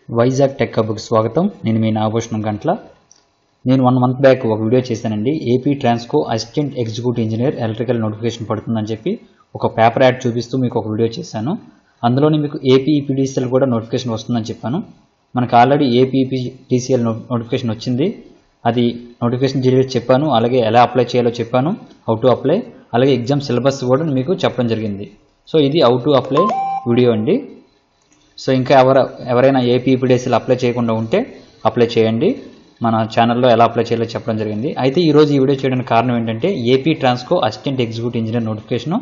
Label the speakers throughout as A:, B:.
A: Vizag tech హబ్‌కి స్వాగతం. నేను మీ నాగభూషణం గంట్ల. నేను 1 మంత్ బ్యాక్ ఒక వీడియో చేశానండి. AP Transco assistant executive engineer electrical notification పడుతుందని చెప్పి ఒక పేపర్ యాడ్ చూపిస్తూ మీకు ఒక వీడియో చేశాను. అందులోనే మీకు ఏపీ ఈపీడీసీఎల్ కూడా నోటిఫికేషన్ వస్తుందని చెప్పాను. మనకు ఆల్రెడీ ఏపీ ఈపీడీసీఎల్ నోటిఫికేషన్ వచ్చింది. అది నోటిఫికేషన్ డీటెయిల్స్ చెప్పాను, అలాగే ఎలా అప్లై చేయాలో చెప్పాను, హౌ టు అప్లై, అలాగే ఎగ్జామ్ సిలబస్ కూడా మీకు చెప్పడం జరిగింది. సో ఇది హౌ టు అప్లై వీడియో అండి. సో ఇంకా ఎవరైనా ఏపీ ఈపీడీసీఎల్ అప్లై చేయకుండా ఉంటే అప్లై చేయండి. మన ఛానల్లో ఎలా అప్లై చేయాలో చెప్పడం జరిగింది. అయితే ఈరోజు ఈ వీడియో చేయడానికి కారణం ఏంటంటే AP Transco assistant executive engineer notification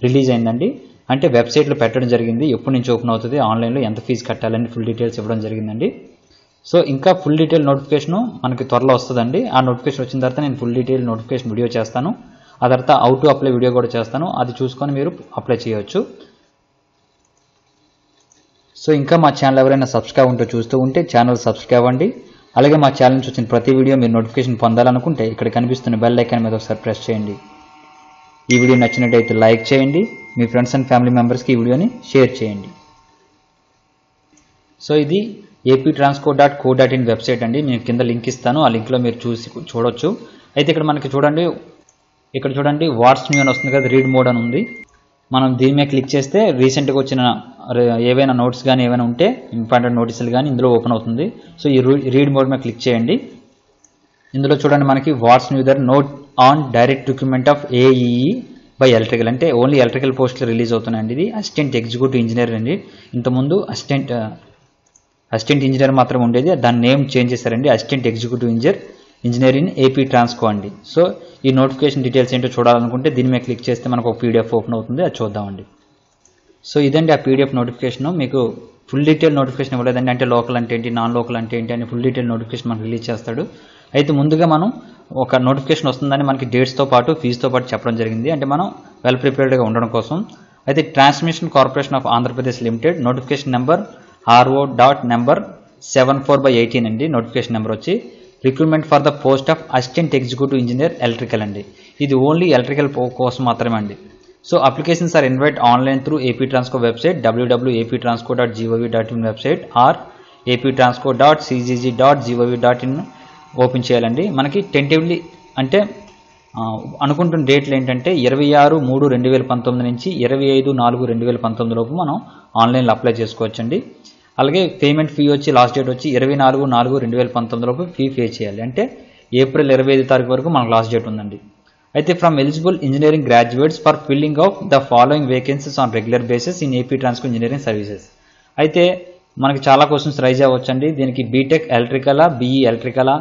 A: release అయిందండి. అంటే వెబ్సైట్లో పెట్టడం జరిగింది. ఎప్పటి నుంచి ఓపెన్ అవుతుంది, ఆన్లైన్లో ఎంత ఫీజు కట్టాలని ఫుల్ డీటెయిల్స్ ఇవ్వడం జరిగిందండి. సో ఇంకా ఫుల్ డీటెయిల్ నోటిఫికేషన్ మనకి త్వరలో వస్తుందండి. ఆ నోటిఫికేషన్ వచ్చిన తర్వాత నేను ఫుల్ డీటెయిల్ నోటిఫికేషన్ వీడియో చేస్తాను. ఆ తర్వాత హౌ టు అప్లై వీడియో కూడా చేస్తాను. అది చూసుకొని మీరు అప్లై చేయవచ్చు. సో ఇంకా మా ఛానల్ ఎవరైనా సబ్స్క్రైబ్ ఉంటే చూస్తూ ఉంటే ఛానల్ సబ్స్క్రైబ్ అవ్వండి. అలాగే మా ఛానల్ నుంచి వచ్చిన ప్రతి వీడియో మీరు నోటిఫికేషన్ పొందాలనుకుంటే ఇక్కడ కనిపిస్తున్న బెల్ ఐకాన్ మీద ఒకసారి ప్రెస్ చేయండి. ఈ వీడియో నచ్చినట్టయితే లైక్ చేయండి. మీ ఫ్రెండ్స్ అండ్ ఫ్యామిలీ మెంబర్స్కి ఈ వీడియోని షేర్ చేయండి. సో ఇది aptransco.co.in వెబ్సైట్ అండి. నేను కింద లింక్ ఇస్తాను. ఆ లింక్లో మీరు చూడొచ్చు. అయితే ఇక్కడ మనకి చూడండి వాట్స్ న్యూ అని వస్తుంది కదా, రీడ్ మోడ్ అని ఉంది. మనం దీని మీద క్లిక్ చేస్తే రీసెంట్గా వచ్చిన ఏవైనా నోట్స్ కానీ ఏమైనా ఉంటే ఇంపార్టెంట్ నోటీసులు కానీ ఇందులో ఓపెన్ అవుతుంది. సో ఈ రీడ్ మోడ్ మీద క్లిక్ చేయండి. ఇందులో చూడండి మనకి what's new there note on direct recruitment of AEE by electrical, అంటే ఓన్లీ ఎలక్ట్రికల్ పోస్టులు రిలీజ్ అవుతున్నాయండి. ఇది అసిస్టెంట్ ఎగ్జిక్యూటివ్ ఇంజనీర్ అండి. ఇంతకుముందు అసిస్టెంట్ ఇంజనీర్ మాత్రం ఉండేది, దాని నేమ్ చేంజ్ చేశారండి. Assistant executive engineer in AP Transco అండి. సో ఈ నోటిఫికేషన్ డీటెయిల్స్ ఏంటో చూడాలనుకుంటే దీని మీద క్లిక్ చేస్తే మనకు ఒక పీడిఎఫ్ ఓపెన్ అవుతుంది. అది చూద్దామండి. సో ఇదండి ఆ పీడిఎఫ్ నోటిఫికేషన్. మీకు ఫుల్ డీటెయిల్ నోటిఫికేషన్ ఇవ్వలేదండి. అంటే లోకల్ అంటే ఏంటి, నాన్ లోకల్ అంటే ఏంటి అని ఫుల్ డీటెయిల్ నోటిఫికేషన్ మనకు రిలీజ్ చేస్తాడు. అయితే ముందుగా మనం ఒక నోటిఫికేషన్ వస్తుందని మనకి డేట్స్తో పాటు ఫీజుతో పాటు చెప్పడం జరిగింది. అంటే మనం వెల్ ప్రిపేర్డ్గా ఉండడం కోసం. అయితే transmission corporation of Andhra Pradesh limited notification number RO.నెంబర్ 74/18 అండి. నోటిఫికేషన్ నెంబర్ వచ్చి recruitment for the post of assistant executive engineer electrical అండి. ఇది ఓన్లీ ఎలక్ట్రికల్ కోసం మాత్రమే అండి. So applications are invite online through AP Transco website www.aptransco.gov website or aptransco.cgg.gov.in open చేయాలండి. మనకి టెంటివ్లీ అంటే అనుకుంటున్న డేట్లు ఏంటంటే 26/3/2019 నుంచి 25/4/2019 లోపు మనం ఆన్లైన్లో అప్లై చేసుకోవచ్చండి. అలాగే పేమెంట్ ఫీ వచ్చి లాస్ట్ డేట్ వచ్చి 24/4/2019 లోపు ఫీ పే చేయాలి. అంటే ఏప్రిల్ 25 తారీఖు వరకు మనకు లాస్ట్ డేట్ ఉందండి. అయితే from eligible engineering graduates for filling of the following vacancies on regular basis in AP Transco engineering services. అయితే మనకి చాలా క్వశ్చన్స్ రైజ్ అవ్వచ్చండి. దీనికి బీటెక్ ఎలక్ట్రికలా, బీఈ ఎలక్ట్రికలా,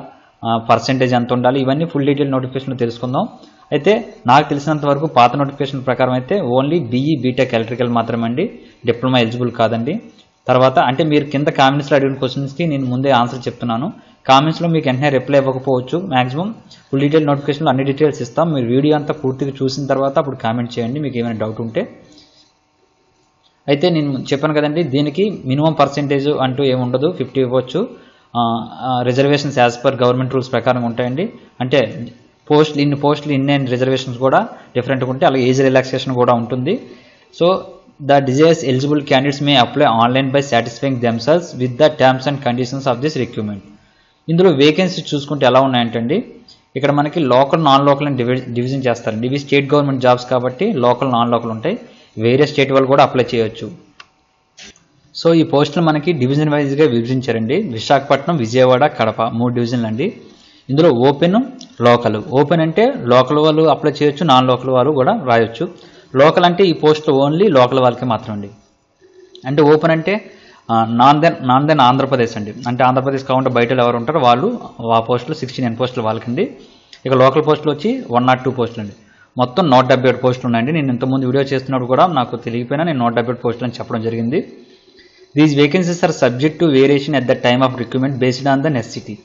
A: పర్సెంటేజ్ ఎంత ఉండాలి, ఇవన్నీ ఫుల్ డీటెయిల్ నోటిఫికేషన్ తెలుసుకుందాం. అయితే నాకు తెలిసినంత వరకు పాత నోటిఫికేషన్ ప్రకారం అయితే ఓన్లీ బీఈ బీటెక్ ఎలక్ట్రికల్ మాత్రమే అండి, డిప్లొమా ఎలిజిబుల్ కాదండి. తర్వాత అంటే మీరు కింద కామెంట్స్లో అడిగిన క్వశ్చన్స్కి నేను ముందే ఆన్సర్ చెప్తున్నాను. కామెంట్స్లో మీకు వెంటనే రిప్లై ఇవ్వకపోవచ్చు. మాక్సిమం ఫుల్ డీటెయిల్ నోటిఫికేషన్లో అన్ని డీటెయిల్స్ ఇస్తాం. మీరు వీడియో అంతా పూర్తిగా చూసిన తర్వాత అప్పుడు కామెంట్ చేయండి మీకు ఏమైనా డౌట్ ఉంటే. అయితే నేను చెప్పాను కదండి, దీనికి మినిమం పర్సెంటేజ్ అంటూ ఏముండదు, 50 ఇవ్వచ్చు. Reservations as per government rules ప్రకారం ఉంటాయండి. అంటే పోస్టులు ఇన్ని రిజర్వేషన్స్ కూడా డిఫరెంట్గా ఉంటాయి. అలాగే ఏజ్ రిలాక్సేషన్ కూడా ఉంటుంది. So the desired eligible candidates may apply online by satisfying themselves with the terms and conditions of this requirement. ఇందులో వేకెన్సీ చూసుకుంటే ఎలా ఉన్నాయంటండి, ఇక్కడ మనకి లోకల్ నాన్ లోకల్ అని డివిజన్ చేస్తారండి. ఇవి స్టేట్ గవర్నమెంట్ జాబ్స్ కాబట్టి లోకల్ నాన్ లోకల్ ఉంటాయి. వేరే స్టేట్ వాళ్ళు కూడా అప్లై చేయొచ్చు. సో ఈ పోస్టులు మనకి డివిజన్ వైజ్గా విభజించారండి. విశాఖపట్నం, విజయవాడ, కడప 3 డివిజన్లు అండి. ఇందులో లోకల్ అంటే లోకల్ వాళ్ళు అప్లై చేయొచ్చు, నాన్ లోకల్ వాళ్ళు కూడా రాయొచ్చు. లోకల్ అంటే ఈ పోస్టులు ఓన్లీ లోకల్ వాళ్ళకి మాత్రం అండి. అంటే ఓపెన్ అంటే నాన్ దెన్ ఆంధ్రప్రదేశ్ అండి. అంటే ఆంధ్రప్రదేశ్ కాకుండా బయట ఎవరు ఉంటారో వాళ్ళు ఆ పోస్టులు 69 పోస్టులు వాళ్ళకండి. ఇక లోకల్ పోస్టులు వచ్చి 102 పోస్టులు అండి. మొత్తం 177 పోస్టులు ఉన్నాయండి. నేను ఇంతకుముందు వీడియో చేస్తున్నప్పుడు కూడా నాకు తెలియకపోయినా నేను 177 పోస్టులు అని చెప్పడం జరిగింది. These vacancies are subject to variation at the time of recruitment based on the necessity.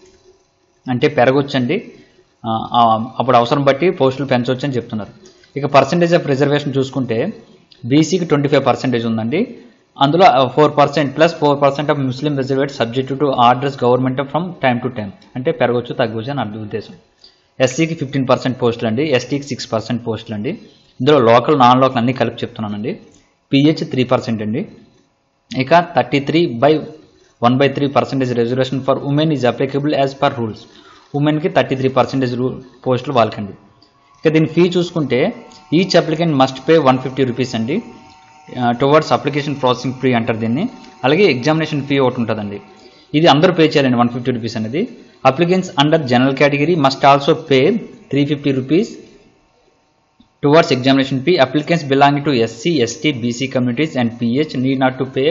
A: అంటే పెరగొచ్చండి, అప్పుడు అవసరం బట్టి పోస్టులు పెంచవచ్చు అని చెప్తున్నారు. ఇక పర్సెంటేజ్ ఆఫ్ రిజర్వేషన్ చూసుకుంటే బీసీకి 25% ఉందండి. అందులో 4% plus 4% of Muslim reserved subject to orders government from time to time. అంటే పెరగవచ్చు తగ్గవచ్చు అని అర్థం ఉద్దేశం. ఎస్సీకి 15% పోస్టులు అండి. ఎస్టీకి 6% పోస్టులు అండి. ఇందులో లోకల్ నాన్ లోకల్ అన్నీ కలిపి చెప్తున్నానండి. పిహెచ్ 3% అండి. ఇక 33/1 1/3% reservation for women is applicable as per rules. Women కి 33% పోస్టులు వాళ్ళకండి. ఇక దీని ఫీ చూసుకుంటే each applicant must pay 150 rupees అండి టువర్డ్స్ అప్లికేషన్ ప్రాసెసింగ్ ఫీ అంటారు దీన్ని. అలాగే ఎగ్జామినేషన్ ఫీ ఒకటి ఉంటుందండి, ఇది అందరూ పే చేయాలండి 150 రూపీస్ అనేది. Applicants under general category must also pay 350 rupees towards examination fee. Applicants belonging to SC, ST, BC communities and PH need not to pay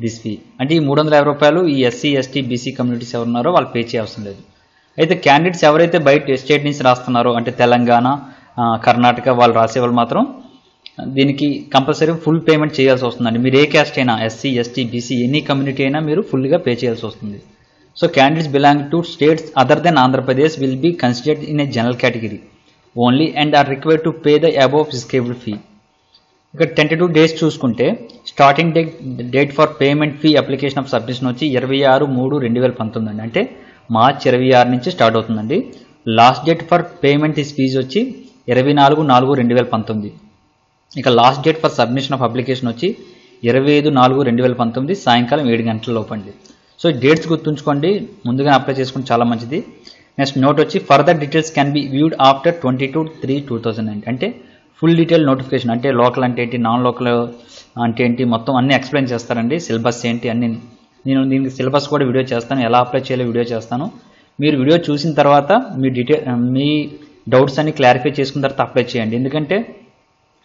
A: this fee. అంటే ఈ 350 రూపాయలు ఈ SC, ST, BC కమ్యూనిటీస్ ఎవరున్నారో వాళ్ళు pay చేయవసరం లేదు. అయితే candidates ఎవరైతే బయట స్టేట్ నుంచి రాస్తున్నారో అంటే తెలంగాణ, కర్ణాటక వాళ్ళు రాసేవాళ్ళు మాత్రం దీనికి కంపల్సరీ ఫుల్ పేమెంట్ చేయాల్సి వస్తుందండి. మీరు ఏ క్యాస్ట్ అయినా SC, ST, BC any community అయినా మీరు ఫుల్గా పే చేయాల్సి వస్తుంది. So candidates belong to states other than Andhra Pradesh will be considered in a general category only and are required to pay the above fixable fee. ఇక tentative dates చూసుకుంటే starting date for payment fee application of submission వచ్చి 26/3/2019 అండి, అంటే March 26 నుంచి start అవుతుందండి. Last date for payment is fee వచ్చి 24/4/2019. ఇక last date for submission of application వచ్చి 25/4/2019 సాయంకాలం 7 గంటల లోపు అండి. సో డేట్స్ గుర్తుంచుకోండి, ముందుగా అప్లై చేసుకుంటే చాలా మంచిది. నెక్స్ట్ నోట్ వచ్చి further details can be viewed after 22/3/2009 అంటే ఫుల్ డీటెయిల్ నోటిఫికేషన్ అంటే లోకల్ అంటే ఏంటి, నాన్ లోకల్ అంటే ఏంటి, మొత్తం అన్నీ ఎక్స్ప్లెయిన్ చేస్తారండి. సిలబస్ ఏంటి అన్ని నేను దీనికి సిలబస్ కూడా వీడియో చేస్తాను, ఎలా అప్లై చేయాలో వీడియో చేస్తాను. మీరు వీడియో చూసిన తర్వాత మీ డౌట్స్ అన్ని క్లారిఫై చేసుకున్న తర్వాత అప్లై చేయండి. ఎందుకంటే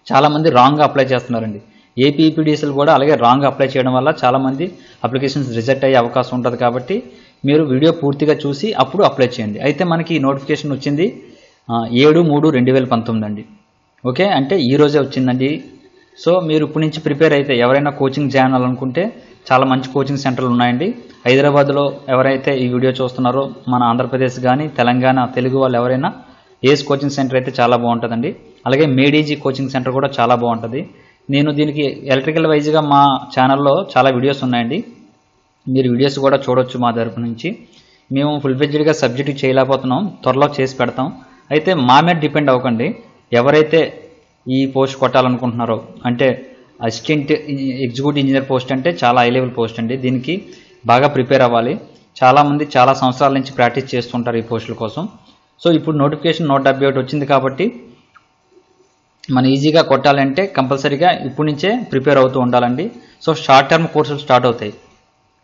A: చాలామంది రాంగ్గా అప్లై చేస్తున్నారండి. ఏపీపీడీఎస్ఎల్ కూడా అలాగే రాంగ్ అప్లై చేయడం వల్ల చాలామంది అప్లికేషన్స్ రిజెక్ట్ అయ్యే అవకాశం ఉంటుంది. కాబట్టి మీరు వీడియో పూర్తిగా చూసి అప్పుడు అప్లై చేయండి. అయితే మనకి నోటిఫికేషన్ వచ్చింది 7/3/2019 అండి. ఓకే, అంటే ఈ రోజే వచ్చిందండి. సో మీరు ఇప్పటి నుంచి ప్రిపేర్ అయితే ఎవరైనా కోచింగ్ జాయిన్ అవ్వాలనుకుంటే చాలా మంచి కోచింగ్ సెంటర్లు ఉన్నాయండి. హైదరాబాద్లో ఎవరైతే ఈ వీడియో చూస్తున్నారో మన ఆంధ్రప్రదేశ్ కానీ తెలంగాణ తెలుగు వాళ్ళు ఎవరైనా ఏస్ కోచింగ్ సెంటర్ అయితే చాలా బాగుంటుందండి. అలాగే మేడీజీ కోచింగ్ సెంటర్ కూడా చాలా బాగుంటుంది. నేను దీనికి ఎలక్ట్రికల్ వైజ్గా మా ఛానల్లో చాలా వీడియోస్ ఉన్నాయండి, మీరు వీడియోస్ కూడా చూడొచ్చు మా తరపు నుంచి. మేము ఫుల్ ఫ్లెడ్జ్డ్గా సబ్జెక్ట్ చేయలేకపోతున్నాం, త్వరలో చేసి పెడతాం. అయితే మా మీద డిపెండ్ అవ్వకండి. ఎవరైతే ఈ పోస్ట్ కొట్టాలనుకుంటున్నారో అంటే అసిస్టెంట్ ఎగ్జిక్యూటివ్ ఇంజనీర్ పోస్ట్ అంటే చాలా హై లెవెల్ పోస్ట్ అండి, దీనికి బాగా ప్రిపేర్ అవ్వాలి. చాలామంది చాలా సంవత్సరాల నుంచి ప్రాక్టీస్ చేస్తుంటారు ఈ పోస్టుల కోసం. సో ఇప్పుడు నోటిఫికేషన్ 178 వచ్చింది కాబట్టి మనం ఈజీగా కొట్టాలంటే కంపల్సరీగా ఇప్పటి నుంచే ప్రిపేర్ అవుతూ ఉండాలండి. సో షార్ట్ టర్మ్ కోర్సులు స్టార్ట్ అవుతాయి.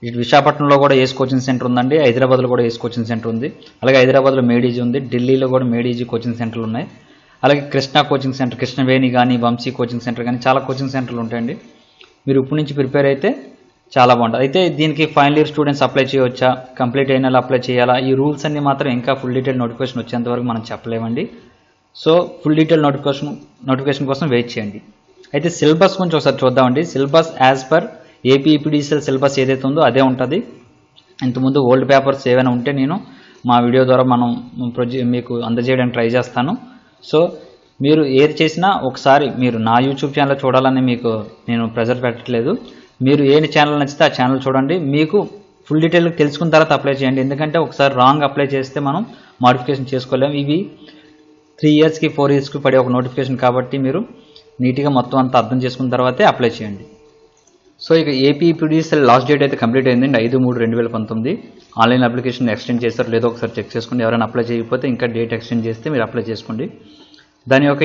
A: ఇటు విశాఖపట్నంలో కూడా ఏస్ కోచింగ్ సెంటర్ ఉందండి, హైదరాబాద్లో కూడా ఏస్ కోచింగ్ సెంటర్ ఉంది, అలాగే హైదరాబాద్లో మేడీజీ ఉంది, ఢిల్లీలో కూడా మేడీజీ కోచింగ్ సెంటర్లు ఉన్నాయి. అలాగే కృష్ణా కోచింగ్ సెంటర్, కృష్ణవేణి కానీ వంశీ కోచింగ్ సెంటర్ కానీ చాలా కోచింగ్ సెంటర్లు ఉంటాయండి. మీరు ఇప్పటి నుంచి ప్రిపేర్ అయితే చాలా బాగుంటుంది. అయితే దీనికి ఫైనల్ ఇయర్ స్టూడెంట్స్ అప్లై చేయవచ్చా, కంప్లీట్ అయిన అప్లై చేయాలా, ఈ రూల్స్ అన్ని మాత్రం ఇంకా ఫుల్ డీటెయిల్ నోటిఫికేషన్ వచ్చేంత వరకు మనం చెప్పలేమండి. సో ఫుల్ డీటెయిల్ నోటిఫికేషన్ కోసం వెయిట్ చేయండి. అయితే సిలబస్ గురించి ఒకసారి చూద్దామండి. సిలబస్ యాజ్ పర్ ఏపీపీడీఎస్ఎల్ సిలబస్ ఏదైతే ఉందో అదే ఉంటుంది. ఇంతకుముందు ఓల్డ్ పేపర్స్ ఏమైనా ఉంటే నేను మా వీడియో ద్వారా మీకు అందజేయడానికి ట్రై చేస్తాను. సో మీరు ఏది చేసినా ఒకసారి మీరు నా యూట్యూబ్ ఛానల్ చూడాలని మీకు నేను ప్రెజర్ పెట్టట్లేదు. మీరు ఏ ఛానల్ నచ్చితే ఆ ఛానల్ చూడండి, మీకు ఫుల్ డీటెయిల్ తెలుసుకున్న తర్వాత అప్లై చేయండి. ఎందుకంటే ఒకసారి రాంగ్ అప్లై చేస్తే మనం మోడిఫికేషన్ చేసుకోలేము. ఇవి 3 ఇయర్స్కి 4 ఇయర్స్కి పడే ఒక నోటిఫికేషన్ కాబట్టి మీరు నీట్గా మొత్తం అంతా అర్థం చేసుకున్న తర్వాతే అప్లై చేయండి. సో ఇక ఏపీపీడీఎస్ఎల్ లాస్ట్ డేట్ అయితే కంప్లీట్ అయిందండి 5/3/2019. ఆన్లైన్ అప్లికేషన్ ఎక్స్టెండ్ చేస్తారు లేదో ఒకసారి చెక్ చేసుకోండి. ఎవరైనా అప్లై చేయకపోతే ఇంకా డేట్ ఎక్స్టెండ్ చేస్తే మీరు అప్లై చేసుకోండి. దాని యొక్క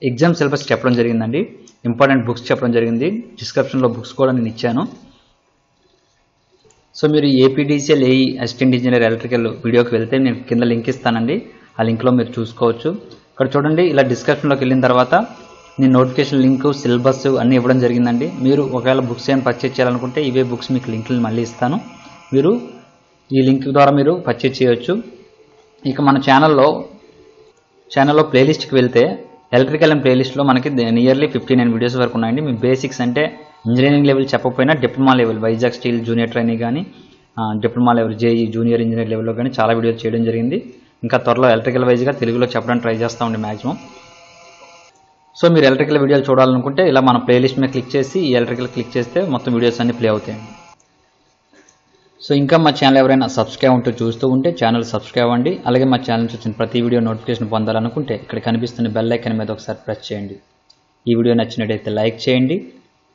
A: ఎగ్జామ్ సిలబస్ చెప్పడం జరిగిందండి, ఇంపార్టెంట్ బుక్స్ చెప్పడం జరిగింది, డిస్క్రిప్షన్లో బుక్స్ కూడా నేను ఇచ్చాను. సో మీరు APDCL AE assistant engineer electrical వీడియోకి వెళ్తే నేను కింద లింక్ ఇస్తానండి, ఆ లింక్లో మీరు చూసుకోవచ్చు. ఇక్కడ చూడండి, ఇలా డిస్క్రిప్షన్లోకి వెళ్ళిన తర్వాత నేను నోటిఫికేషన్ లింక్, సిలబస్ అన్నీ ఇవ్వడం జరిగిందండి. మీరు ఒకవేళ బుక్స్ ఏమైనా పర్చేజ్ చేయాలనుకుంటే ఇవే బుక్స్ మీకు లింకులు మళ్ళీ ఇస్తాను, మీరు ఈ లింక్ ద్వారా మీరు పర్చేజ్ చేయవచ్చు. ఇక మన ఛానల్లో ప్లేలిస్ట్కి వెళ్తే ఎలక్ట్రికల్ అండ్ ప్లేలిస్ట్లో మనకి నియర్లీ 59 వీడియోస్ వరకు ఉన్నాయండి. మీ బేసిక్స్ అంటే ఇంజనీరింగ్ లెవెల్ చెప్పకపోయినా diploma level, Vizag steel junior training కానీ diploma level JE junior engineer లెవెల్లో కానీ చాలా వీడియోస్ చేయడం జరిగింది. ఇంకా త్వరలో ఎలక్ట్రికల్ వైజ్గా తెలుగులో చెప్పడానికి ట్రై చేస్తూ ఉండే మ్యాక్సిమం. సో మీరు ఎలక్ట్రికల్ వీడియోలు చూడాలనుకుంటే ఇలా మన ప్లేలిస్ట్ మీద క్లిక్ చేసి ఈ ఎలక్ట్రికల్ క్లిక్ చేస్తే మొత్తం వీడియోస్ అన్ని ప్లే అవుతాయండి. సో ఇంకా మా ఛానల్ ఎవరైనా సబ్స్క్రైబ్ ఉంటూ చూస్తూ ఉంటే ఛానల్ సబ్స్క్రైబ్ అవ్వండి. అలాగే మా ఛానల్ నుంచి వచ్చిన ప్రతి వీడియో నోటిఫికేషన్ పొందాలనుకుంటే ఇక్కడ కనిపిస్తున్న బెల్ ఐకాన్ మీద ఒకసారి ప్రెస్ చేయండి. ఈ వీడియో నచ్చినట్టయితే లైక్ చేయండి,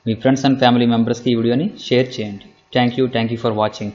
A: మీ ఫ్రెండ్స్ అండ్ ఫ్యామిలీ మెంబర్స్కి ఈ వీడియోని షేర్ చేయండి. Thank you for watching.